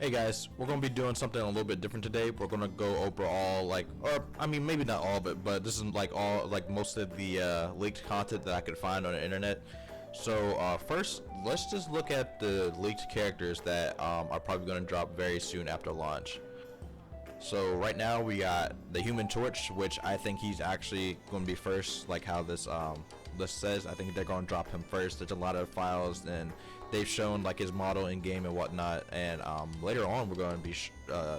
Hey guys, we're gonna be doing something a little bit different today. We're gonna go over all or I mean maybe not all of it, but this is most of the leaked content that I could find on the internet. So first, let's just look at the leaked characters that are probably gonna drop very soon after launch. So right now we got the Human Torch, which I think he's actually going to be first, like how this list says. I think they're going to drop him first. There's a lot of files, and they've shown like his model in game and whatnot. And later on, we're going to be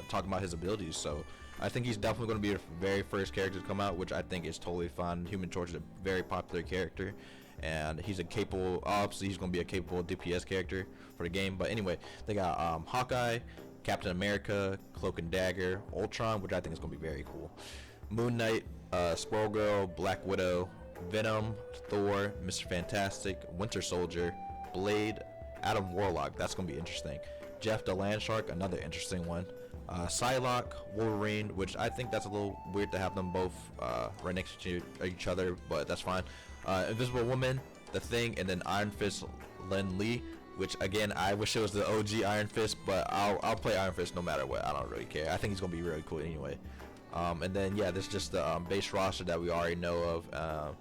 talking about his abilities. So I think he's definitely going to be the very first character to come out, which I think is totally fun. Human Torch is a very popular character, and he's a capable. Obviously, he's going to be a capable DPS character for the game. But anyway, they got Hawkeye, Captain America, Cloak and Dagger, Ultron, which I think is going to be very cool, Moon Knight, Squirrel Girl, Black Widow, Venom, Thor, Mr. Fantastic, Winter Soldier, Blade, Adam Warlock, that's going to be interesting, Jeff the Land Shark, another interesting one, Psylocke, Wolverine, which I think that's a little weird to have them both right next to each other, but that's fine, Invisible Woman, The Thing, and then Iron Fist Len Lee, which again I wish it was the OG Iron Fist, but I'll play Iron Fist no matter what. I don't really care. I think he's gonna be really cool anyway. And then yeah, this is just the base roster that we already know of.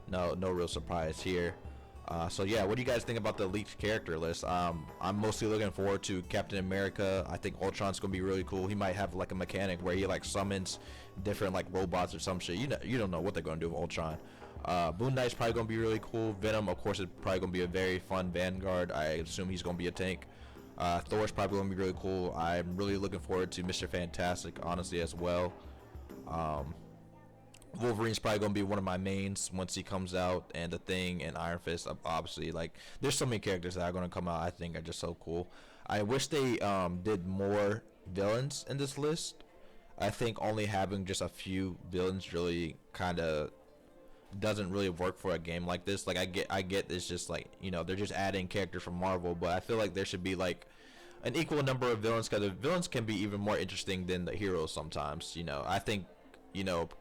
No real surprise here. So yeah, what do you guys think about the leaked character list? I'm mostly looking forward to Captain America. I think Ultron's gonna be really cool. He might have like a mechanic where he like summons different like robots or some shit. You don't know what they're gonna do with Ultron. Moon Knight's probably gonna be really cool. Venom, of course, is probably gonna be a very fun Vanguard. I assume he's gonna be a tank. Thor's probably gonna be really cool. I'm really looking forward to Mr. Fantastic, honestly, as well. Wolverine's probably gonna be one of my mains once he comes out, and The Thing and Iron Fist, obviously. Like, there's so many characters that are gonna come out. I think are just so cool. I wish they did more villains in this list. I think only having just a few villains really kind of doesn't really work for a game like this. Like I get it's just like, they're just adding characters from Marvel, but I feel like there should be like an equal number of villains, because the villains can be even more interesting than the heroes sometimes. I think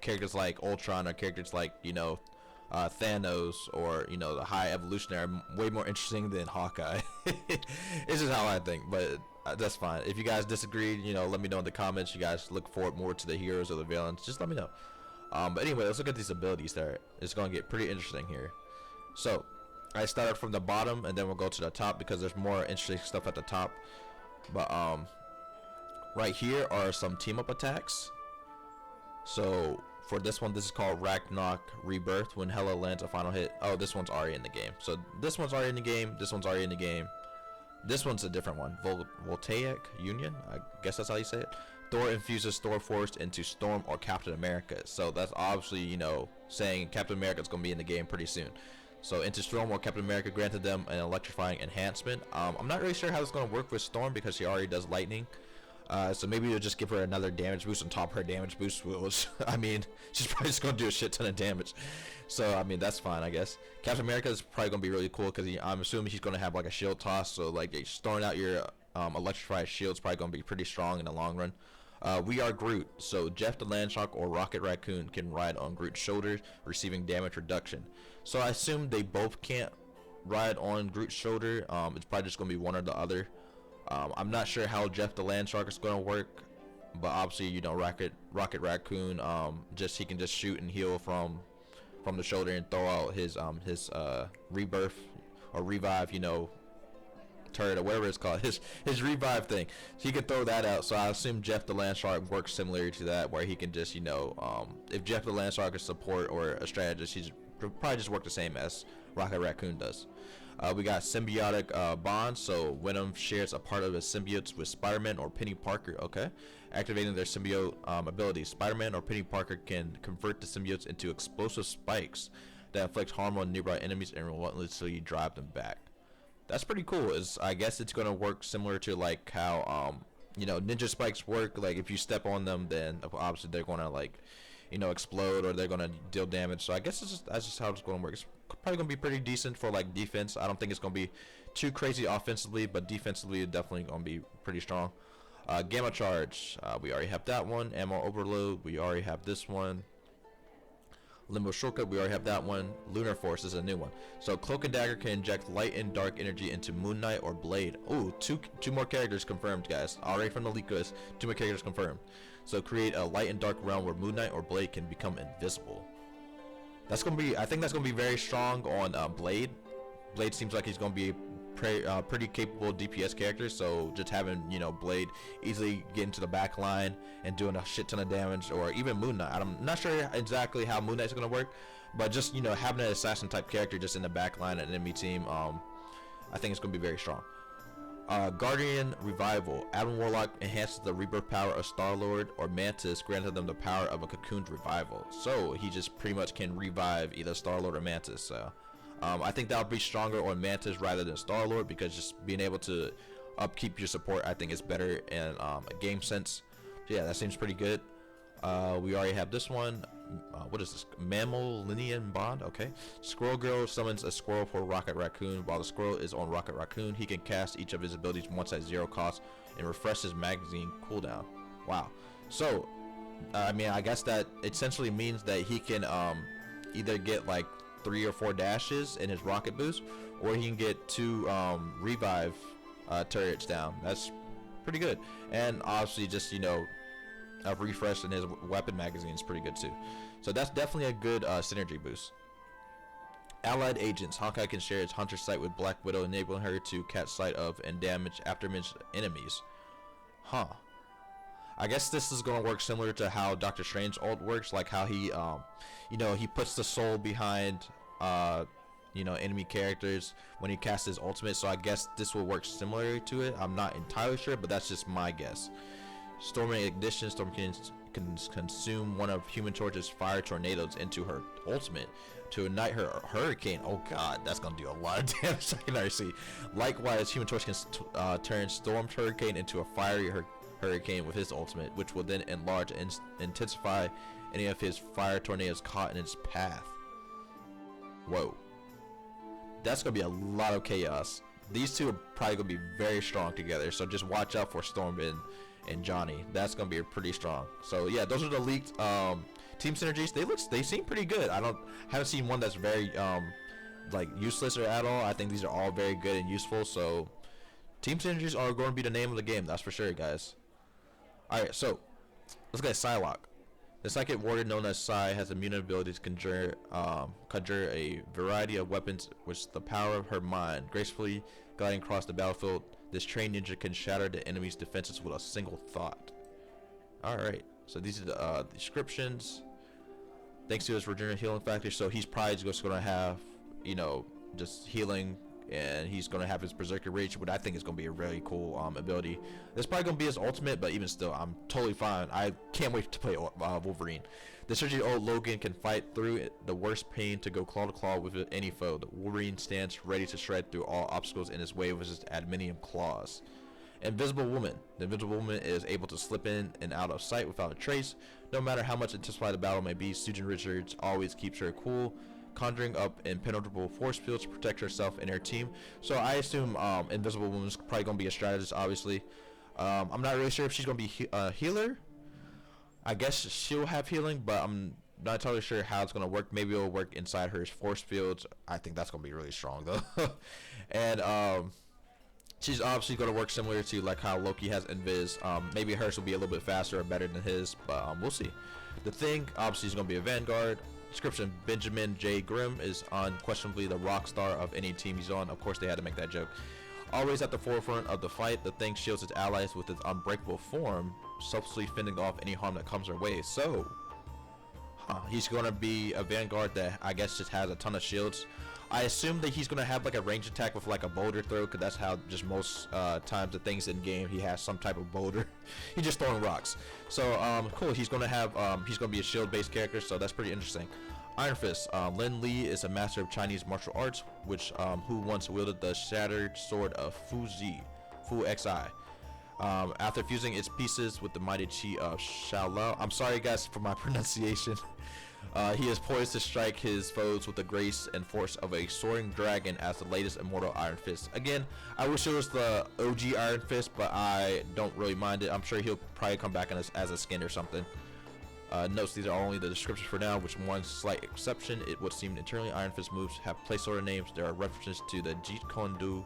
characters like Ultron or characters like Thanos or the High Evolutionary are way more interesting than Hawkeye. It's just how I think, but that's fine. If you guys disagree, let me know in the comments. You guys look forward more to the heroes or the villains, just let me know. But anyway, let's look at these abilities there. It's going to get pretty interesting here. So, I started from the bottom, and then we'll go to the top because there's more interesting stuff at the top. But, right here are some team-up attacks. So, for this one, this is called Ragnarok Rebirth, when Hela lands a final hit. Oh, this one's already in the game. So, this one's already in the game. This one's already in the game. This one's a different one. Voltaic Union? I guess that's how you say it. Thor infuses Thor Force into Storm or Captain America. So that's obviously, saying Captain America is going to be in the game pretty soon. So into Storm or Captain America granted them an electrifying enhancement. I'm not really sure how it's going to work with Storm because she already does lightning. So maybe you'll just give her another damage boost on top of her damage boost, which, I mean, she's probably just going to do a shit ton of damage. So, I mean, that's fine, I guess. Captain America is probably going to be really cool because I'm assuming he's going to have like a shield toss. So, like, throwing out your electrified shield is probably going to be pretty strong in the long run. We are Groot, so Jeff the Landshark or Rocket Raccoon can ride on Groot's shoulders, receiving damage reduction. So I assume they both can't ride on Groot's shoulder. It's probably just going to be one or the other. I'm not sure how Jeff the Landshark is going to work, but obviously, Rocket Raccoon, he can just shoot and heal from the shoulder and throw out his rebirth or revive, turret or whatever it's called, his revive thing. So he could throw that out. So I assume Jeff the Landshark works similar to that, where he can just if Jeff the Landshark is support or a strategist, he's probably just work the same as Rocket Raccoon does. We got symbiotic bonds, so Venom shares a part of his symbiotes with Spider-Man or Penny Parker. Okay, activating their symbiote ability, Spider-Man or Penny Parker can convert the symbiotes into explosive spikes that inflict harm on nearby enemies and relentlessly drive them back. That's pretty cool. I guess it's gonna work similar to like how ninja spikes work. Like if you step on them, then obviously they're gonna explode or they're gonna deal damage. So I guess that's just how it's gonna work. It's probably gonna be pretty decent for like defense. I don't think it's gonna be too crazy offensively, but defensively it's definitely gonna be pretty strong. Gamma charge, we already have that one. Ammo overload, we already have this one. Limbo Shortcut, we already have that one. Lunar Force is a new one. So Cloak and Dagger can inject light and dark energy into Moon Knight or Blade. Ooh, two more characters confirmed, guys. Already from the leak list, 2 more characters confirmed. So create a light and dark realm where Moon Knight or Blade can become invisible. That's gonna be, I think that's gonna be very strong on Blade. Blade seems like he's gonna be a pretty capable DPS character, so just having, you know, Blade easily get into the back line and doing a shit ton of damage, or even Moon Knight. I'm not sure exactly how Moon Knight's gonna work, but just, you know, having an assassin type character just in the back line at an enemy team, I think it's gonna be very strong. Guardian Revival. Adam Warlock enhances the rebirth power of Star-Lord or Mantis, granting them the power of a cocooned revival. So he just pretty much can revive either Star-Lord or Mantis. So I think that'll be stronger on Mantis rather than Star-Lord, because just being able to upkeep your support, I think is better in a game sense. So yeah, that seems pretty good. We already have this one. What is this? Mammal Linean Bond. Okay. Squirrel Girl summons a squirrel for Rocket Raccoon. While the squirrel is on Rocket Raccoon, he can cast each of his abilities once at 0 cost and refresh his magazine cooldown. Wow. So, I mean, I guess that essentially means that he can either get like 3 or 4 dashes in his rocket boost, or he can get 2 revive turrets down. That's pretty good. And obviously, just, you know, a refresh in his weapon magazine is pretty good too. So that's definitely a good synergy boost. Allied agents. Hawkeye can share its hunter sight with Black Widow, enabling her to catch sight of and damage aftermatch enemies. Huh. I guess this is gonna work similar to how Doctor Strange ult works, like how he you know, he puts the soul behind you know, enemy characters when he casts his ultimate. So I guess this will work similar to it. I'm not entirely sure, but that's just my guess. Storming Ignition. Storm can consume one of Human Torch's fire tornadoes into her ultimate to ignite her hurricane. Oh god, that's gonna do a lot of damage. I can already see. Likewise, Human Torch can turn Storm's hurricane into a fiery hurricane with his ultimate, which will then enlarge and intensify any of his fire tornadoes caught in its path. Whoa, that's gonna be a lot of chaos. These two are probably gonna be very strong together, so just watch out for Storm and Johnny. That's gonna be pretty strong. So yeah, those are the leaked team synergies. They seem pretty good. Haven't seen one that's very like useless or at all. I think these are all very good and useful. So team synergies are going to be the name of the game, that's for sure, guys. Alright, so let's get Psylocke. The psychic warrior known as Psy has immune ability to conjure a variety of weapons with the power of her mind. Gracefully gliding across the battlefield, this trained ninja can shatter the enemy's defenses with a single thought. Alright, so these are the descriptions. Thanks to his regenerative healing factor, so he's probably just going to have, you know, just healing, and he's going to have his Berserker Rage, which I think is going to be a really cool ability. This is probably going to be his ultimate, but even still, I'm totally fine. I can't wait to play Wolverine. The surgery old Logan can fight through the worst pain to go claw to claw with any foe. The Wolverine stands ready to shred through all obstacles in his way with his adamantium claws. Invisible Woman. The Invisible Woman is able to slip in and out of sight without a trace. No matter how much intensified the battle may be, Susan Richards always keeps her cool, conjuring up impenetrable force fields to protect herself and her team. So I assume Invisible Woman's probably going to be a strategist, obviously. I'm not really sure if she's going to be a healer. I guess she'll have healing, but I'm not entirely sure how it's going to work. Maybe it'll work inside her force fields. I think that's going to be really strong, though. And she's obviously going to work similar to like how Loki has Invis. Maybe hers will be a little bit faster or better than his, but we'll see. The Thing, obviously, is going to be a Vanguard. Description: Benjamin J. Grimm is unquestionably the rock star of any team he's on. Of course, they had to make that joke. Always at the forefront of the fight, the Thing shields its allies with its unbreakable form, selflessly fending off any harm that comes their way. So, he's going to be a Vanguard that I guess just has a ton of shields. I assume that he's going to have like a range attack with like a boulder throw, because that's how just most times the Things in game, he has some type of boulder. He's just throwing rocks. So cool, he's going to have he's going to be a shield based character, so that's pretty interesting. Iron Fist. Lin Li is a master of Chinese martial arts, which who once wielded the shattered sword of Fu Xi. After fusing its pieces with the mighty chi of Shaolao, I'm sorry guys for my pronunciation. He is poised to strike his foes with the grace and force of a soaring dragon as the latest immortal Iron Fist. Again, I wish it was the OG Iron Fist, but I don't really mind it. I'm sure he'll probably come back as a skin or something. Notes: these are only the descriptions for now, with one slight exception. It would seem internally Iron Fist moves have placeholder names. There are references to the Jeet Kune Do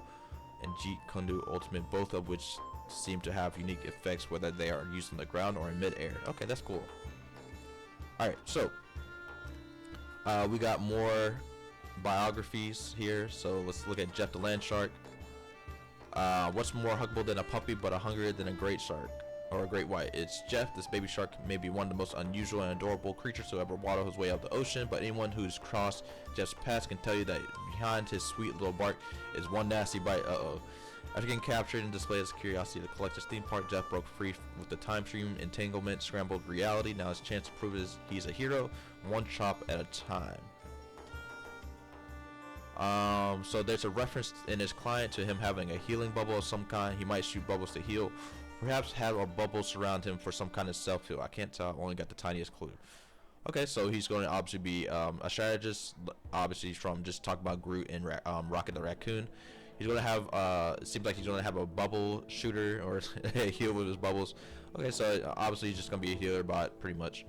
and Jeet Kune Do Ultimate, both of which seem to have unique effects whether they are used on the ground or in mid-air. Okay, that's cool. Alright, so we got more biographies here. So let's look at Jeff the Land Shark. What's more huggable than a puppy but hungrier than a great shark or a great white? It's Jeff. This baby shark may be one of the most unusual and adorable creatures to ever waddle his way up the ocean, but anyone who's crossed Jeff's path can tell you that behind his sweet little bark is one nasty bite. After getting captured and displayed his curiosity to collect his theme park, Jeff broke free with the time stream entanglement, scrambled reality. Now his chance to prove he's a hero, one chop at a time. So there's a reference in his client to him having a healing bubble of some kind. He might shoot bubbles to heal, perhaps have a bubble surround him for some kind of self-heal. I can't tell, I've only got the tiniest clue. Okay, so he's going to obviously be a strategist, obviously from just talking about Groot and Rocket the Raccoon. He's going to have, it seems like he's going to have a bubble shooter or heal with his bubbles. Okay, so obviously he's just going to be a healer bot, pretty much.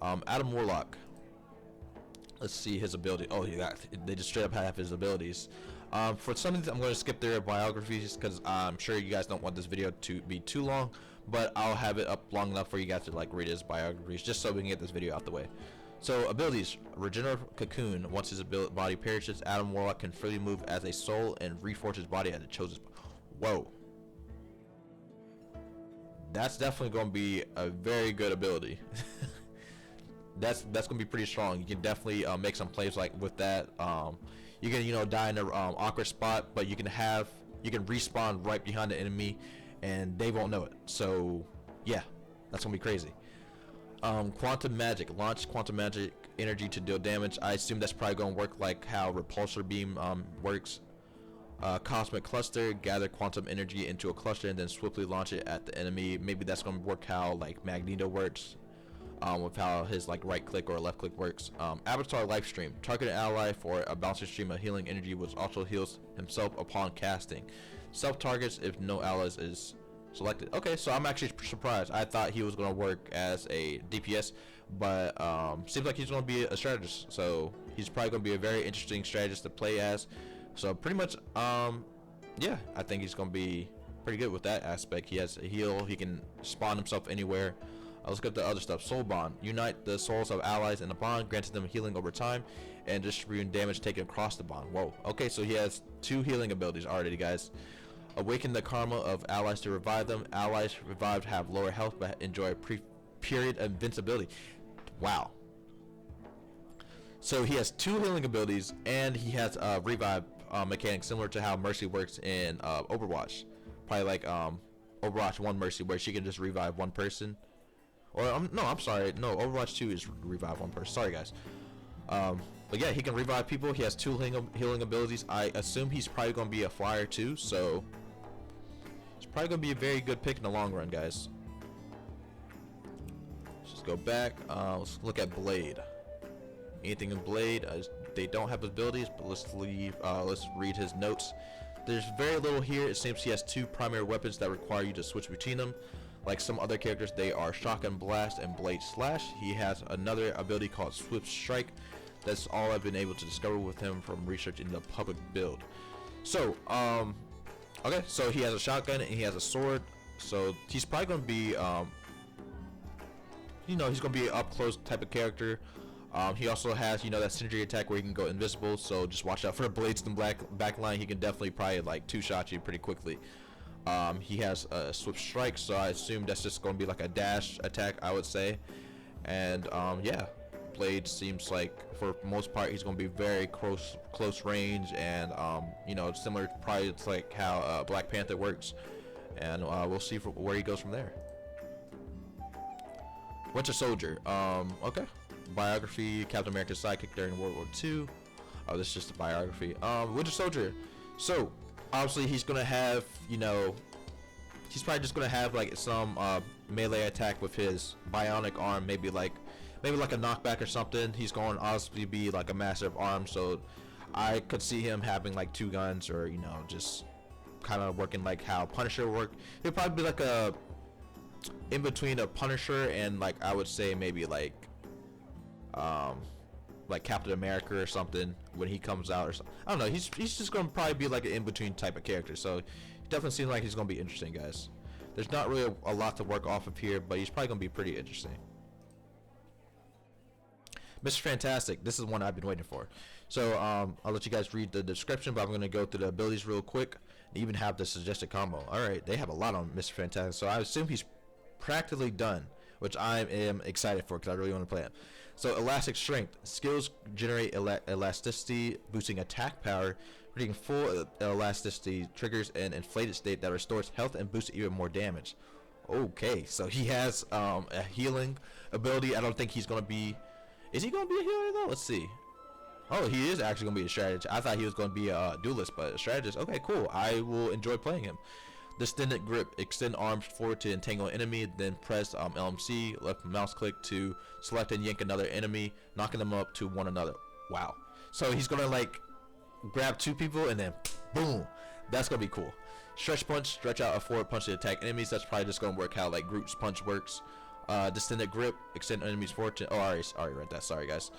Adam Warlock. Let's see his ability. Oh, they just straight up have his abilities. For some of these, I'm going to skip their biographies because I'm sure you guys don't want this video to be too long, but I'll have it up long enough for you guys to like read his biographies just so we can get this video out the way. So abilities: Regenerative Cocoon. Once his body perishes, Adam Warlock can freely move as a soul and reforge his body as it chooses. Whoa. That's definitely going to be a very good ability. That's gonna be pretty strong. You can definitely make some plays like with that. You can die in an awkward spot, but you can respawn right behind the enemy, and they won't know it. So yeah, that's gonna be crazy. Quantum Magic. Launch quantum magic energy to deal damage. I assume that's probably gonna work like how Repulsor Beam works. Cosmic Cluster. Gather quantum energy into a cluster and then swiftly launch it at the enemy. Maybe that's gonna work how like Magneto works. With how his like right click or left click works. Avatar Life Stream. Target an ally for a bouncing stream of healing energy, which also heals himself upon casting. Self targets if no allies is selected. Okay, so I'm actually surprised. I thought he was going to work as a DPS, but seems like he's going to be a strategist. So he's probably going to be a very interesting strategist to play as. So pretty much, yeah, I think he's going to be pretty good with that aspect. He has a heal. He can spawn himself anywhere. Let's get the other stuff. Soul Bond. Unite the souls of allies in a bond, granting them healing over time, and distributing damage taken across the bond. Whoa. Okay, so he has 2 healing abilities already, guys. Awaken the karma of allies to revive them. Allies revived have lower health but enjoy a period of invincibility. Wow. So he has 2 healing abilities, and he has a revive mechanic similar to how Mercy works in Overwatch. Probably like Overwatch 1 Mercy, where she can just revive one person. Or no, I'm sorry. No, Overwatch 2 is revive one person. Sorry, guys. But yeah, he can revive people. He has 2 healing abilities. I assume he's probably going to be a flyer too, so he's probably going to be a very good pick in the long run, guys. Let's just go back. Let's look at Blade. Anything in Blade? They don't have abilities, but let's read his notes. There's very little here. It seems he has 2 primary weapons that require you to switch between them. Like some other characters, they are Shotgun Blast and Blade Slash. He has another ability called Swift Strike. That's all I've been able to discover with him from researching the public build. So, okay, so he has a shotgun and he has a sword. So he's probably going to be, he's going to be an up-close type of character. He also has, that synergy attack where he can go invisible. So just watch out for the blades in the back line. He can definitely probably like 2-shot you pretty quickly. He has a Swift Strike, so I assume that's just going to be like a dash attack, I would say. And yeah, Blade seems like for most part he's going to be very close range, and similar probably to like how Black Panther works. And we'll see where he goes from there. Winter Soldier. Okay. Biography: Captain America's sidekick during World War II. Oh, this is just a biography. Winter Soldier. So obviously he's gonna have, he's probably just gonna have like some melee attack with his bionic arm, maybe like a knockback or something. He's going to obviously be like a massive arm, so I could see him having like 2 guns, or just kind of working like how Punisher worked. He'll probably be like a in between a Punisher and like I would say maybe um like Captain America or something when he comes out or something. I don't know. He's just gonna probably be like an in between type of character. So he definitely seems like he's gonna be interesting, guys. There's not really a lot to work off of here, but he's probably gonna be pretty interesting. Mr. Fantastic, this is one I've been waiting for. So I'll let you guys read the description, but I'm gonna go through the abilities real quick. And even have the suggested combo. All right, they have a lot on Mr. Fantastic, so I assume he's practically done, which I am excited for because I really want to play him. So elastic strength skills generate elasticity, boosting attack power, creating full elasticity, triggers an inflated state that restores health and boosts even more damage. Okay, so he has a healing ability. I don't think he's gonna be. Is he gonna be a healer though? Let's see. Oh, he is actually gonna be a strategist. I thought he was gonna be a duelist, but a strategist. Okay, cool. I will enjoy playing him. Distended grip, extend arms forward to entangle an enemy, then press LMC, left mouse click to select and yank another enemy, knocking them up to one another. Wow. So he's gonna like grab two people and then boom. That's gonna be cool. Stretch punch, stretch out a forward punch to attack enemies. That's probably just gonna work how like Groot's punch works. Distended grip, extend enemies forward to. Oh, I already read that. Sorry, guys.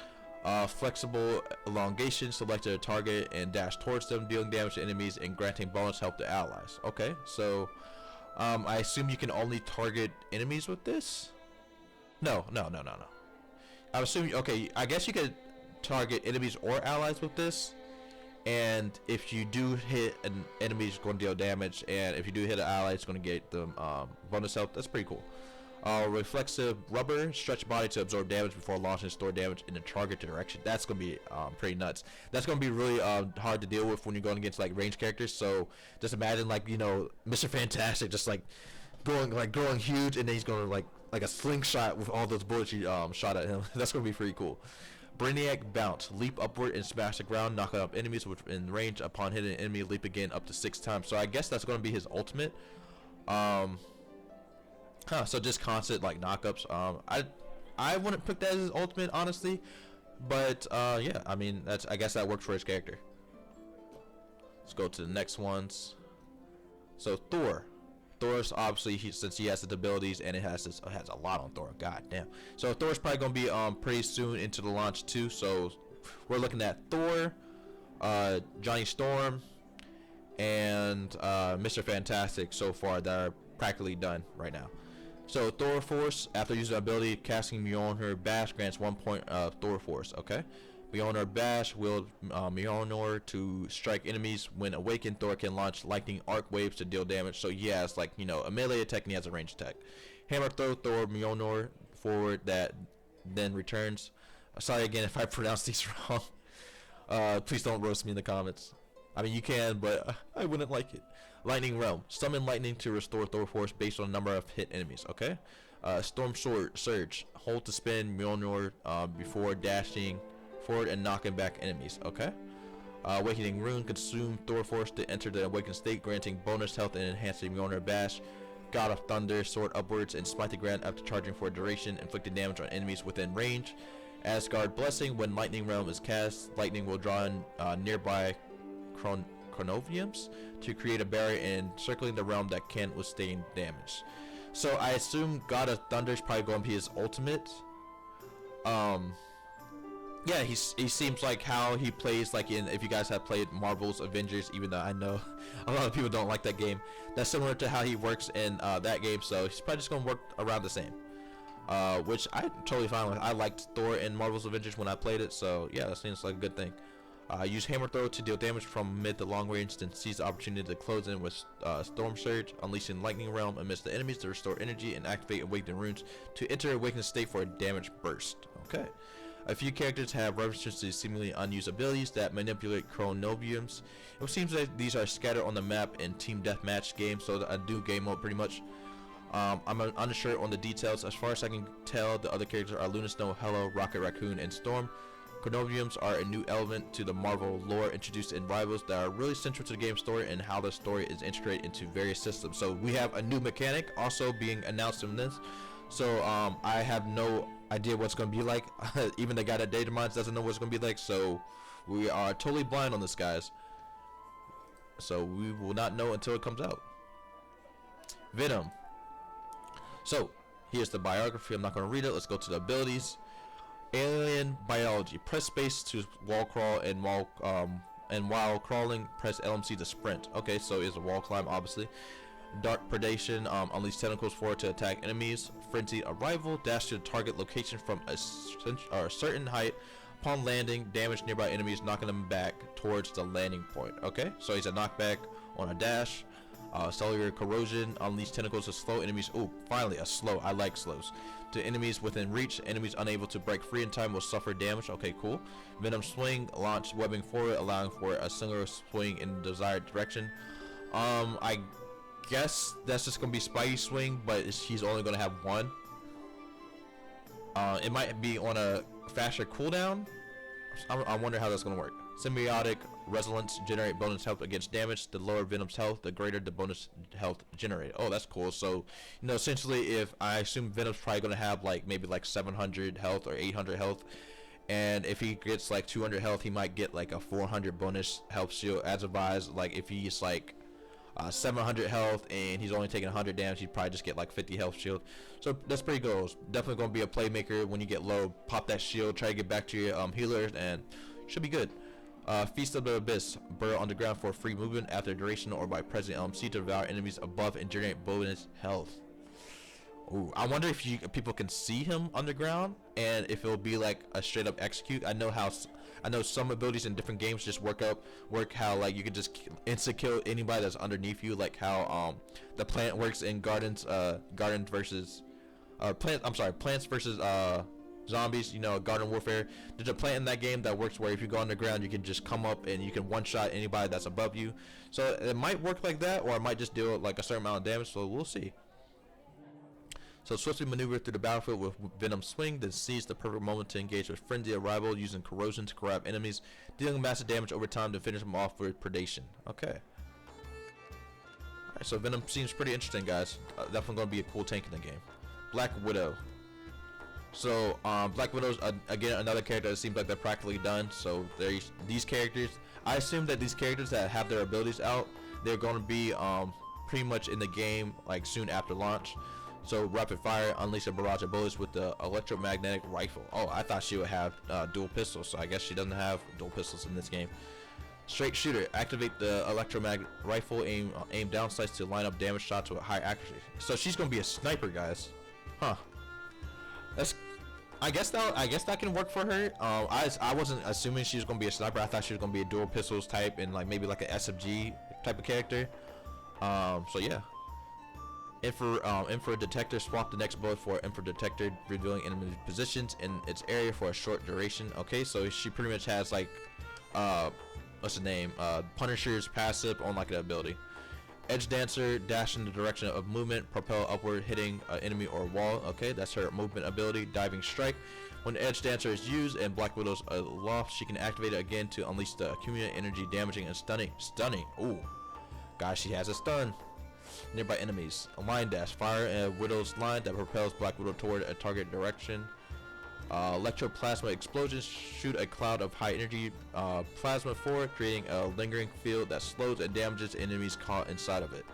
Flexible elongation, select a target and dash towards them, dealing damage to enemies and granting bonus help to allies. Okay, so I assume you can only target enemies with this? No. I'm assuming, okay, I guess you could target enemies or allies with this, and if you do hit an enemy, it's going to deal damage, and if you do hit an ally, it's going to get them bonus help. That's pretty cool. Reflexive rubber, stretch body to absorb damage before launching store damage in the target direction. That's gonna be pretty nuts. That's gonna be really hard to deal with when you're going against like ranged characters. So just imagine like, you know, Mr. Fantastic just like growing huge, and then he's gonna like a slingshot with all those bullets you shot at him. That's gonna be pretty cool. Brainiac bounce, leap upward and smash the ground, knocking up enemies within range. Upon hitting an enemy, leap again up to 6 times. So I guess that's gonna be his ultimate. So just constant like knockups. I wouldn't pick that as his ultimate, honestly, but yeah, I mean I guess that works for his character. Let's go to the next ones. So Thor's obviously since he has the abilities and it has a lot on Thor. God damn. So Thor's probably gonna be pretty soon into the launch too. So we're looking at Thor, Johnny Storm, and Mr. Fantastic so far that are practically done right now. So Thor Force, after using the ability, casting Mjolnir Bash grants 1 point of Thor Force. Okay, Mjolnir Bash will Mjolnir to strike enemies. When awakened, Thor can launch lightning arc waves to deal damage. So he has like, you know, a melee attack and he has a ranged attack. Hammer throw Thor Mjolnir forward that then returns. Sorry again if I pronounce these wrong. Please don't roast me in the comments. I mean, you can, but I wouldn't like it. Lightning Realm. Summon lightning to restore Thor Force based on the number of hit enemies. Okay. Storm Sword Surge. Hold to spin Mjolnir before dashing forward and knocking back enemies. Okay. Awakening Rune. Consume Thor Force to enter the awakened state, granting bonus health and enhancing Mjolnir Bash. God of Thunder. Sword upwards and smite the ground after charging for a duration, inflicting damage on enemies within range. Asgard Blessing. When Lightning Realm is cast, lightning will draw in nearby chronoviums to create a barrier encircling the realm that can't withstand damage. So I assume God of Thunder is probably going to be his ultimate. Yeah, he seems like how he plays like in, if you guys have played Marvel's Avengers, even though I know a lot of people don't like that game, that's similar to how he works in that game. So he's probably just going to work around the same, which I'm totally fine with. I liked Thor in Marvel's Avengers when I played it, so yeah, that seems like a good thing. Use Hammer Throw to deal damage from mid to long range, then seize the opportunity to close in with Storm Surge, unleashing Lightning Realm amidst the enemies to restore energy and activate Awakened Runes to enter Awakened state for a damage burst. Okay. A few characters have references to seemingly unused abilities that manipulate chronoviums. It seems that these are scattered on the map in team deathmatch games, so a new game mode pretty much. I'm unsure on the details. As far as I can tell, the other characters are Luna Snow, Hello, Rocket Raccoon, and Storm. Chronoviums are a new element to the Marvel lore introduced in Rivals that are really central to the game's story and how the story is integrated into various systems. So we have a new mechanic also being announced in this. So I have no idea what's going to be like. Even the guy that data mines doesn't know what it's going to be like. So we are totally blind on this, guys. So we will not know until it comes out. Venom. So here's the biography. I'm not going to read it. Let's go to the abilities. Alien biology. Press space to wall crawl, and while crawling, press LMC to sprint. Okay, so it's a wall climb, obviously. Dark predation. Unleash tentacles forward to attack enemies. Frenzied arrival. Dash to the target location from a certain height. Upon landing, damage nearby enemies, knocking them back towards the landing point. Okay, so he's a knockback on a dash. Cellular corrosion. Unleash tentacles to slow enemies. Oh, finally a slow. I like slows. To enemies within reach. Enemies unable to break free in time will suffer damage. Okay, cool. Venom swing. Launch webbing forward, allowing for a singular swing in the desired direction. I guess that's just gonna be Spidey swing, but he's only gonna have one. It might be on a faster cooldown. I wonder how that's gonna work. Symbiotic resonance. Generate bonus health against damage. The lower Venom's health, the greater the bonus health generated. Oh, that's cool. So, you know, essentially, if I assume Venom's probably gonna have like maybe like 700 health or 800 health, and if he gets like 200 health, he might get like a 400 bonus health shield. As advised, like if he's like 700 health and he's only taking 100 damage, he'd probably just get like 50 health shield. So that's pretty good. It's definitely gonna be a playmaker. When you get low, pop that shield, try to get back to your healers, and should be good. Feast of the Abyss. Burrow underground for free movement after duration or by pressing LMC to devour enemies above and generate bonus health. Ooh, I wonder if people can see him underground and if it'll be like a straight up execute. I know some abilities in different games just work how like you can just insta kill anybody that's underneath you, like how the plant works in Plants versus Zombies, you know, Garden Warfare. There's a plant in that game that works where if you go underground, you can just come up and you can one-shot anybody that's above you. So it might work like that, or it might just deal like a certain amount of damage, so we'll see. So swiftly maneuver through the battlefield with Venom swing, then seize the perfect moment to engage with frenzy arrival using corrosion to corral enemies, dealing massive damage over time to finish them off with predation. Okay. Alright, so Venom seems pretty interesting, guys. Definitely going to be a cool tank in the game. Black Widow. So Black Widow's again another character that seems like they're practically done. So these characters, I assume that these characters that have their abilities out, they're going to be pretty much in the game like soon after launch. So rapid fire, unleash a barrage of bullets with the electromagnetic rifle. Oh, I thought she would have dual pistols, so I guess she doesn't have dual pistols in this game. Straight shooter, activate the electromagnetic rifle, aim down sights to line up damage shots with high accuracy. So she's gonna be a sniper, guys. Huh. I guess that can work for her. I wasn't assuming she was gonna be a sniper. I thought she was gonna be a dual pistols type and like maybe like an SMG type of character. So yeah. Infrared detector, swap the next bullet for infrared detector, revealing enemy positions in its area for a short duration. Okay, so she pretty much has like what's the name? Punisher's passive on like an ability. Edge dancer, dash in the direction of movement, propel upward, hitting an enemy or wall. Okay, that's her movement ability. Diving strike. When edge dancer is used and Black Widow's aloft, she can activate it again to unleash the accumulated energy, damaging and stunning. Ooh, guys, she has a stun. Nearby enemies. A line dash. Fire a Widow's line that propels Black Widow toward a target direction. Electroplasma explosions. Shoot a cloud of high energy plasma forward, creating a lingering field that slows and damages enemies caught inside of it.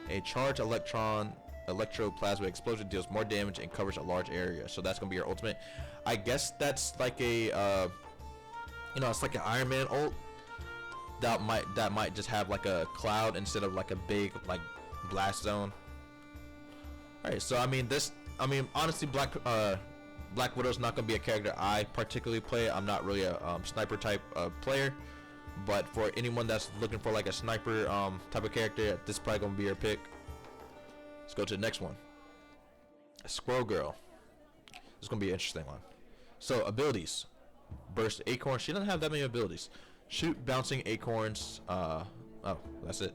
A charged electroplasma explosion deals more damage and covers a large area. So that's gonna be your ultimate. I guess that's like a it's like an Iron Man ult. That might just have like a cloud instead of like a big like blast zone. Alright, so I mean honestly Black Widow's not gonna be a character I particularly play. I'm not really a sniper type player, but for anyone that's looking for like a sniper type of character, this is probably gonna be your pick. Let's go to the next one. Squirrel Girl. This is gonna be an interesting one. So abilities. Burst acorn. She doesn't have that many abilities. Shoot bouncing acorns. Oh, that's it.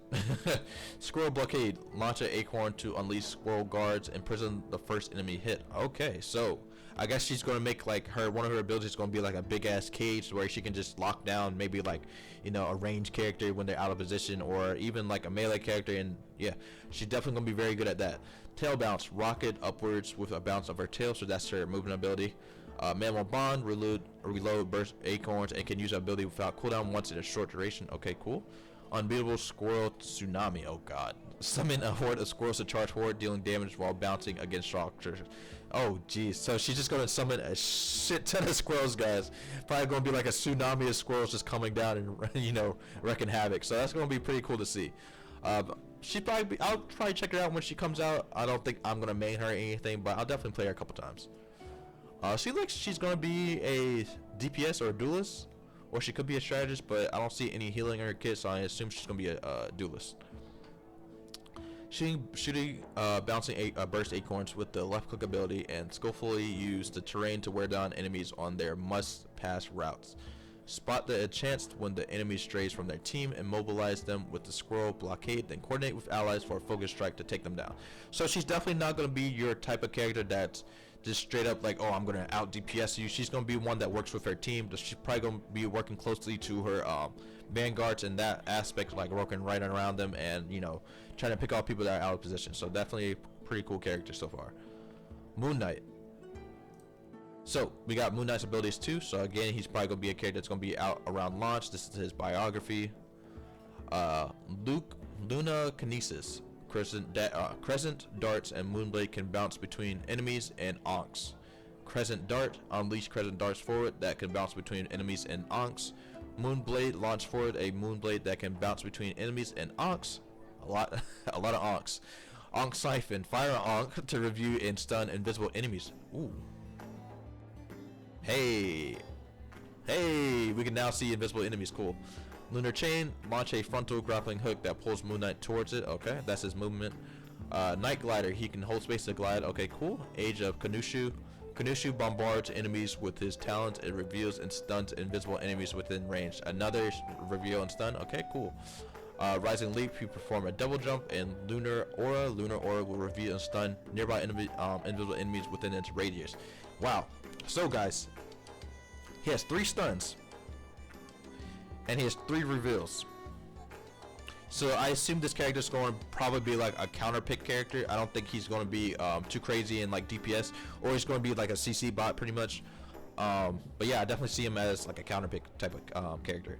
Squirrel blockade. Launch an acorn to unleash squirrel guards, imprison the first enemy hit. Okay, so I guess she's gonna make like one of her abilities is gonna be like a big ass cage where she can just lock down maybe like a ranged character when they're out of position, or even like a melee character. And yeah, she's definitely gonna be very good at that. Tail bounce. Rocket upwards with a bounce of her tail, so that's her movement ability. Mammal bond. Reload burst acorns and can use that ability without cooldown once in a short duration. Okay, cool. Unbeatable Squirrel Tsunami. Oh god. Summon a horde of squirrels to charge forward, dealing damage while bouncing against structures. Oh jeez. So she's just gonna summon a shit ton of squirrels, guys. Probably gonna be like a tsunami of squirrels just coming down and wrecking havoc. So that's gonna be pretty cool to see. I'll probably check it out when she comes out. I don't think I'm gonna main her or anything, but I'll definitely play her a couple times. She looks she's gonna be a DPS or a duelist, or she could be a strategist, but I don't see any healing in her kit, so I assume she's gonna be a duelist. Shooting bouncing burst acorns with the left click ability, and skillfully use the terrain to wear down enemies on their must-pass routes. Spot the chance when the enemy strays from their team and mobilize them with the squirrel blockade, then coordinate with allies for a focus strike to take them down. So she's definitely not going to be your type of character that's just straight up like, oh, I'm going to out DPS you. She's going to be one that works with her team. She's probably going to be working closely to her vanguards in that aspect, like working right around them and, trying to pick off people that are out of position. So definitely a pretty cool character so far. Moon Knight. So we got Moon Knight's abilities too. So again, he's probably gonna be a character that's gonna be out around launch. This is his biography. Luna Kinesis. Crescent darts and Moonblade can bounce between enemies and onks. Crescent dart, unleash crescent darts forward that can bounce between enemies and onks. Moonblade, launch forward a Moonblade that can bounce between enemies and onks. A lot of onks. Onk siphon, fire an onk to review and stun invisible enemies. Ooh. Hey, we can now see invisible enemies. Cool. Lunar Chain, launch a frontal grappling hook that pulls Moon Knight towards it. Okay, that's his movement. Night Glider, he can hold space to glide. Okay, cool. Age of Kanushu. Kanushu bombards enemies with his talons. It reveals and stuns invisible enemies within range. Another reveal and stun. Okay, cool. Rising Leap, you perform a double jump, and Lunar Aura. Lunar Aura will reveal and stun nearby invisible enemies within its radius. Wow. So guys, he has 3 stuns and he has 3 reveals. So I assume this character is going to probably be like a counter pick character. I don't think he's going to be too crazy in like DPS, or he's going to be like a CC bot pretty much. But yeah, I definitely see him as like a counter pick type of character.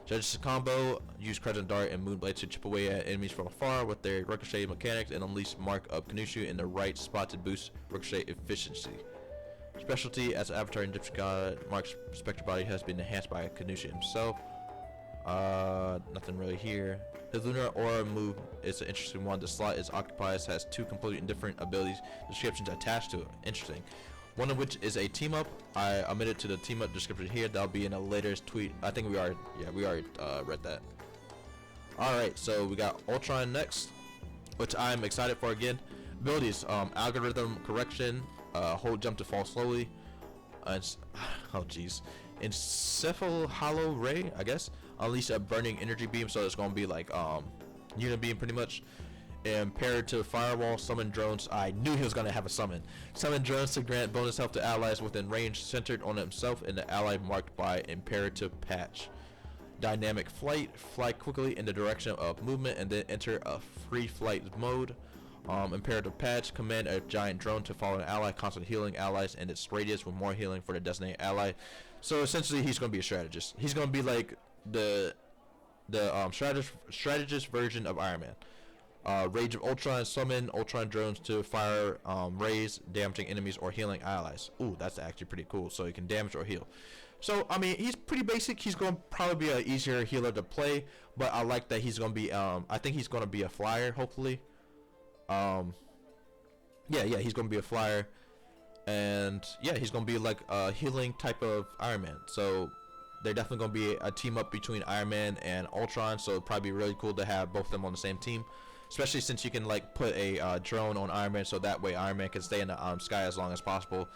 Judge's combo, use Crescent Dart and Moonblade to chip away at enemies from afar with their ricochet mechanics, and unleash Mark of Kanushu in the right spot to boost ricochet efficiency. Specialty, as an avatar in Egyptian god, Mark's spectre body has been enhanced by Kanusha himself. Nothing really here. His Lunar Aura move is an interesting one. The slot it occupies has 2 completely different abilities descriptions attached to it. Interesting. One of which is a team up. I omitted to the team up description here. That'll be in a later tweet. I think we already read that. Alright, so we got Ultron next, which I'm excited for again. Abilities, algorithm correction, hold jump to fall slowly, oh jeez, Encephal Hollow Ray, I guess, unleash a burning energy beam, so it's gonna be like unit beam pretty much. Imperative Firewall, summon drones. I knew he was gonna have a summon drones to grant bonus health to allies within range centered on himself and the ally marked by Imperative Patch. Dynamic Flight, fly quickly in the direction of movement and then enter a free flight mode. Imperative Patch, command a giant drone to follow an ally, constantly healing allies and its radius with more healing for the designated ally. So essentially he's going to be a strategist. He's going to be like the strategist version of Iron Man. Rage of Ultron, summon Ultron drones to fire rays, damaging enemies or healing allies. Ooh, that's actually pretty cool. So he can damage or heal. So, I mean, he's pretty basic. He's going to probably be an easier healer to play, but I like that he's going to be, I think he's going to be a flyer, hopefully. Yeah, he's going to be a flyer, and yeah, he's going to be like a healing type of Iron Man. So they're definitely going to be a team up between Iron Man and Ultron, so it'd probably be really cool to have both of them on the same team, especially since you can like put a drone on Iron Man, so that way Iron Man can stay in the sky as long as possible.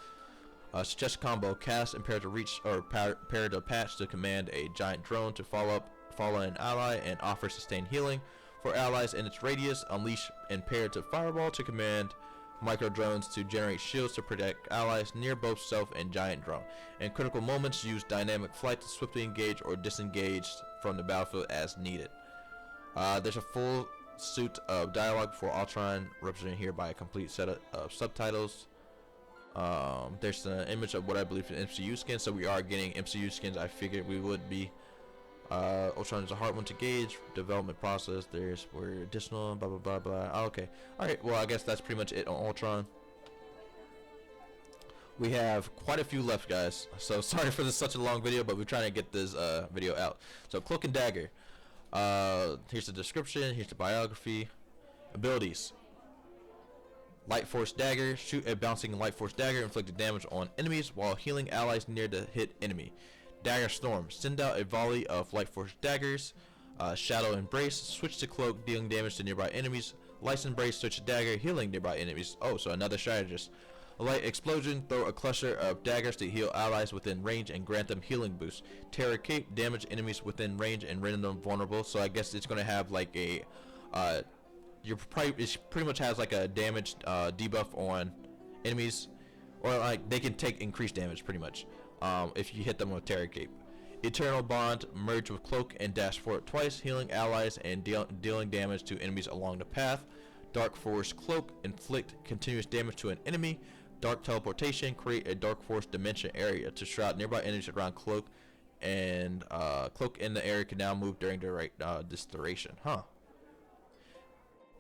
Suggested combo, cast Imperative Reach or Imperative Patch to command a giant drone to follow an ally and offer sustained healing for allies in its radius. Unleash Imperative Fireball to command micro drones to generate shields to protect allies near both self and giant drone. In critical moments, use Dynamic Flight to swiftly engage or disengage from the battlefield as needed. There's a full suit of dialogue for Ultron, represented here by a complete set of subtitles. There's an image of what I believe is an MCU skin, so we are getting MCU skins. I figured we would be. Ultron is a hard one to gauge. Development process. There's where additional blah blah blah blah. Oh, okay. All right. Well, I guess that's pretty much it on Ultron. We have quite a few left, guys. So sorry for this such a long video, but we're trying to get this video out. So Cloak and Dagger. Here's the description. Here's the biography. Abilities. Light Force Dagger. Shoot a bouncing Light Force Dagger. Inflicted damage on enemies while healing allies near the hit enemy. Dagger Storm. Send out a volley of Light Force Daggers. Shadow Embrace. Switch to Cloak, dealing damage to nearby enemies. Light Embrace. Switch to Dagger, healing nearby enemies. Oh, so another strategist. A Light Explosion. Throw a cluster of daggers to heal allies within range and grant them healing boosts. Terror Cape. Damage enemies within range and render them vulnerable. So I guess it's going to have like a... it pretty much has like a damage debuff on enemies. Or like they can take increased damage pretty much. If you hit them with Terror Cape. Eternal Bond, merge with Cloak and dash forward twice, healing allies and dealing damage to enemies along the path. Dark Force Cloak, inflict continuous damage to an enemy. Dark Teleportation, create a Dark Force dimension area to shroud nearby enemies around Cloak, and Cloak in the area can now move during this duration. Huh.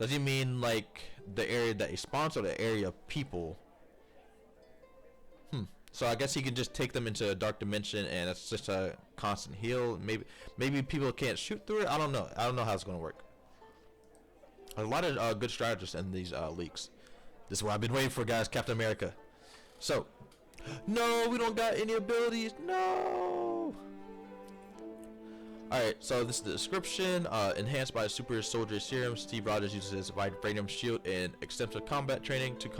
Does he mean like the area that he spawns or the area of people? So I guess he can just take them into a dark dimension, and it's just a constant heal. Maybe people can't shoot through it. I don't know. I don't know how it's gonna work. A lot of good strategists in these leaks. This is what I've been waiting for, guys. Captain America. So, no, we don't got any abilities. No. Alright, so this is the description. Enhanced by super soldier serum, Steve Rogers uses his vibranium shield in extensive combat training to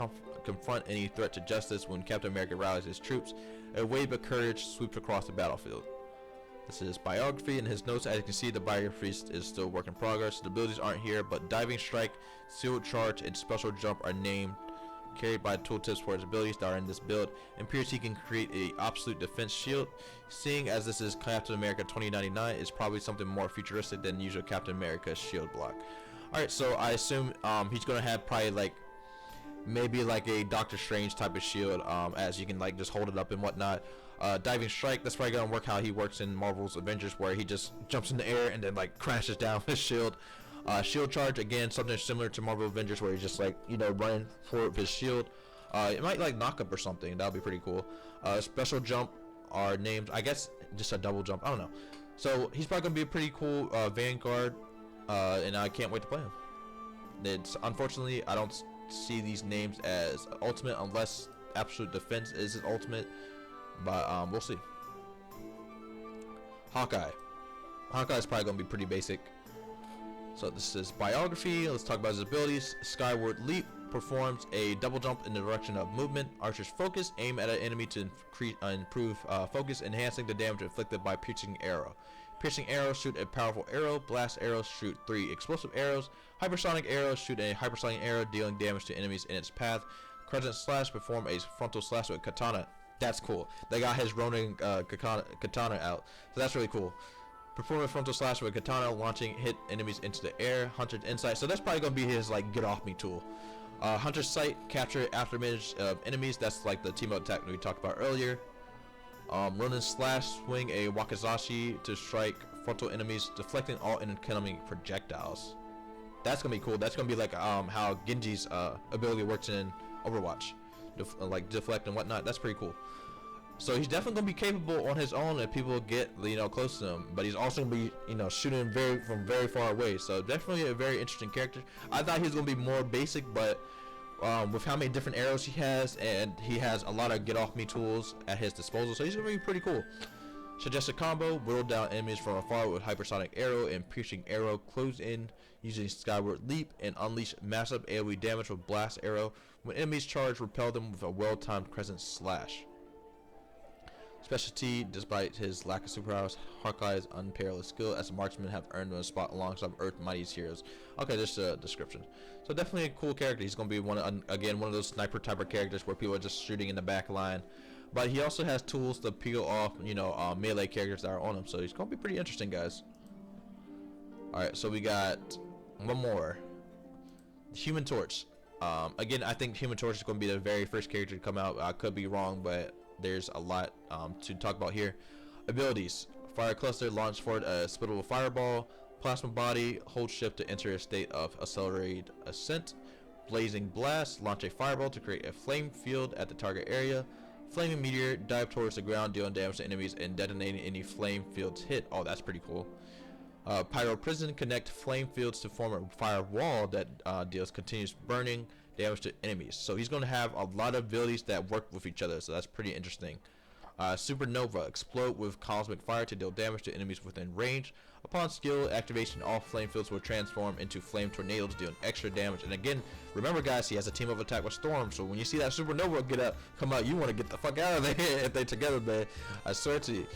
confront any threat to justice. When Captain America rallies his troops, a wave of courage sweeps across the battlefield. This is biography and his notes. As you can see, the biography is still work in progress. The abilities aren't here, but Diving Strike, Sealed Charge, and Special Jump are named, carried by tooltips for his abilities that are in this build. In Pierce, he can create a absolute defense shield. Seeing as this is Captain America 2099, it's probably something more futuristic than usual Captain America's shield block. Alright, so I assume he's gonna have probably like maybe like a Doctor Strange type of shield, as you can like just hold it up and whatnot. Diving Strike, that's probably gonna work how he works in Marvel's Avengers, where he just jumps in the air and then like crashes down his shield. Shield Charge, again, something similar to Marvel Avengers, where he's just like, you know, running forward with his shield. It might like knock up or something. That would be pretty cool. Special Jump are named, I guess, just a double jump. I don't know. So he's probably gonna be a pretty cool Vanguard, and I can't wait to play him. It's unfortunately I don't see these names as ultimate unless Absolute Defense is his ultimate, but we'll see. Hawkeye. Hawkeye is probably gonna be pretty basic. So this is biography. Let's talk about his abilities. Skyward Leap, performs a double jump in the direction of movement. Archer's Focus, aim at an enemy to improve focus, enhancing the damage inflicted by Piercing Arrow. Piercing Arrow, shoot a powerful arrow. Blast Arrows, shoot 3 explosive arrows. Hypersonic Arrows, shoot a hypersonic arrow, dealing damage to enemies in its path. Crescent Slash, perform a frontal slash with katana. That's cool. They got his Ronin katana out, so that's really cool. Perform a frontal slash with katana, launching hit enemies into the air. Hunter's Insight, so that's probably gonna be his like get off me tool. Hunter's Sight, capture afterimage of enemies. That's like the team up attack we talked about earlier. Ronin Slash, swing a wakizashi to strike frontal enemies, deflecting all incoming projectiles. That's gonna be cool. That's gonna be like how Genji's ability works in Overwatch, like deflect and whatnot. That's pretty cool. So he's definitely gonna be capable on his own if people get, you know, close to him. But he's also gonna be, you know, shooting from very far away. So definitely a very interesting character. I thought he was gonna be more basic, but with how many different arrows he has, and he has a lot of get off me tools at his disposal, so he's gonna be pretty cool. Suggested combo: whittle down enemies from afar with hypersonic arrow and piercing arrow. Close in using skyward leap and unleash massive AoE damage with blast arrow. When enemies charge, repel them with a well-timed crescent slash. Specialty: despite his lack of superpowers, Hawkeye's unparalleled skill as a marksman have earned him a spot alongside Earth's mightiest heroes. Okay, just a description. So definitely a cool character. He's gonna be one of those sniper type of characters where people are just shooting in the back line. But he also has tools to peel off, you know, melee characters that are on him. So he's gonna be pretty interesting, guys. All right, so we got one more. Human Torch. Again, I think Human Torch is gonna be the very first character to come out. I could be wrong, but there's a lot to talk about here. Abilities: Fire cluster, launch forward a spittable fireball. Plasma body, hold shift to enter a state of accelerated ascent. Blazing blast, launch a fireball to create a flame field at the target area. Flaming meteor, dive towards the ground, dealing damage to enemies and detonating any flame fields hit. Oh, that's pretty cool. Pyro prison, connect flame fields to form a fire wall that deals continuous burning damage to enemies. So he's going to have a lot of abilities that work with each other, so that's pretty interesting. Supernova, explode with cosmic fire to deal damage to enemies within range. Upon skill activation, all flame fields will transform into flame tornadoes, dealing extra damage. And again, remember guys, he has a team of attack with Storm, so when you see that Supernova come out, you want to get the fuck out of there if they together, man. I swear to you.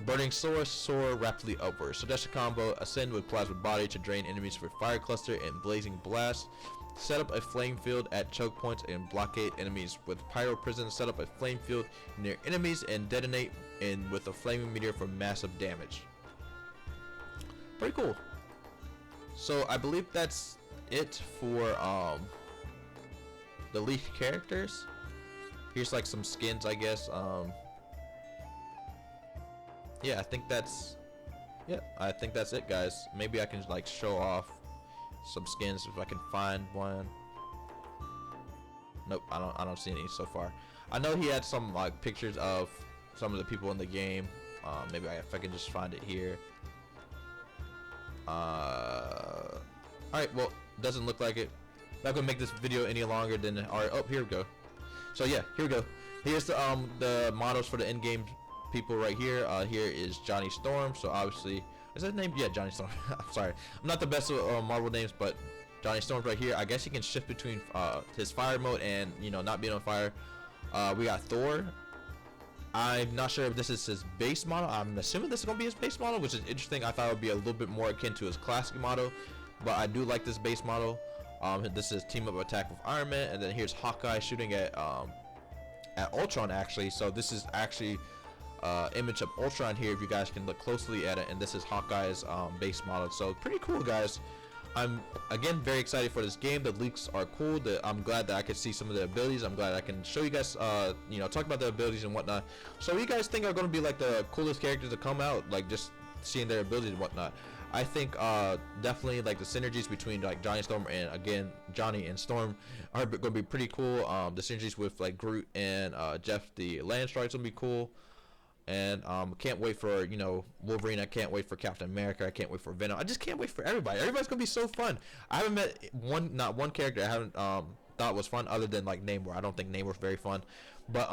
Burning source, soar rapidly upwards. So that's a combo. Ascend with plasma body to drain enemies with fire cluster and blazing blast. Set up a flame field at choke points and blockade enemies with pyro prison. Set up a flame field near enemies and detonate with a flaming meteor for massive damage. Pretty cool. So I believe that's it for the leaked characters. Here's like some skins, I guess. Yeah, I think that's it, guys. Maybe I can like show off some skins if I can find one. Nope, I don't see any so far. I know he had some like pictures of some of the people in the game. Maybe if I can just find it here. Alright, well, doesn't look like it. I'm not gonna make this video any longer than alright. Oh, here we go. So yeah, here we go. Here's the models for the in-game people right here. Here is Johnny Storm. So obviously, is that his name? Yeah, Johnny Storm. I'm sorry, I'm not the best with Marvel names, but Johnny Storm's right here. I guess he can shift between his fire mode and not being on fire. We got Thor. I'm not sure if this is his base model. I'm assuming this is gonna be his base model, which is interesting. I thought it would be a little bit more akin to his classic model, but I do like this base model. This is team up attack with Iron Man, and then here's Hawkeye shooting at Ultron actually. So this is actually image of Ultron here if you guys can look closely at it, and this is Hawkeye's base model. So pretty cool, guys. I'm again very excited for this game. The leaks are cool. I'm glad that I could see some of the abilities. I'm glad I can show you guys talk about the abilities and whatnot. So what you guys think are going to be like the coolest characters to come out, like just seeing their abilities and whatnot? I think definitely like the synergies between like Johnny Storm and again Johnny and Storm are going to be pretty cool. The synergies with like Groot and Jeff the Land Stride's going to be cool. And can't wait for Wolverine. I can't wait for Captain America. I can't wait for Venom. I just can't wait for everybody. Everybody's gonna be so fun. I haven't met not one character I haven't thought was fun other than like Namor. I don't think Namor's very fun, but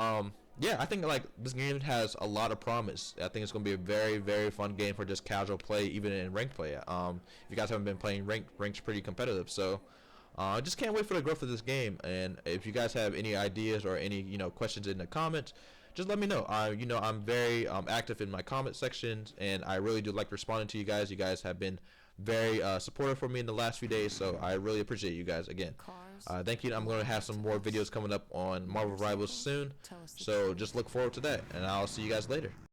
yeah, I think like this game has a lot of promise. I think it's gonna be a very, very fun game for just casual play, even in ranked play. If you guys haven't been playing rank's pretty competitive, so I just can't wait for the growth of this game. And if you guys have any ideas or any questions in the comments, just let me know. I'm very active in my comment sections, and I really do like responding to you guys. You guys have been very supportive for me in the last few days, so I really appreciate you guys again. Thank you. I'm going to have some more videos coming up on Marvel Rivals soon, so just look forward to that, and I'll see you guys later.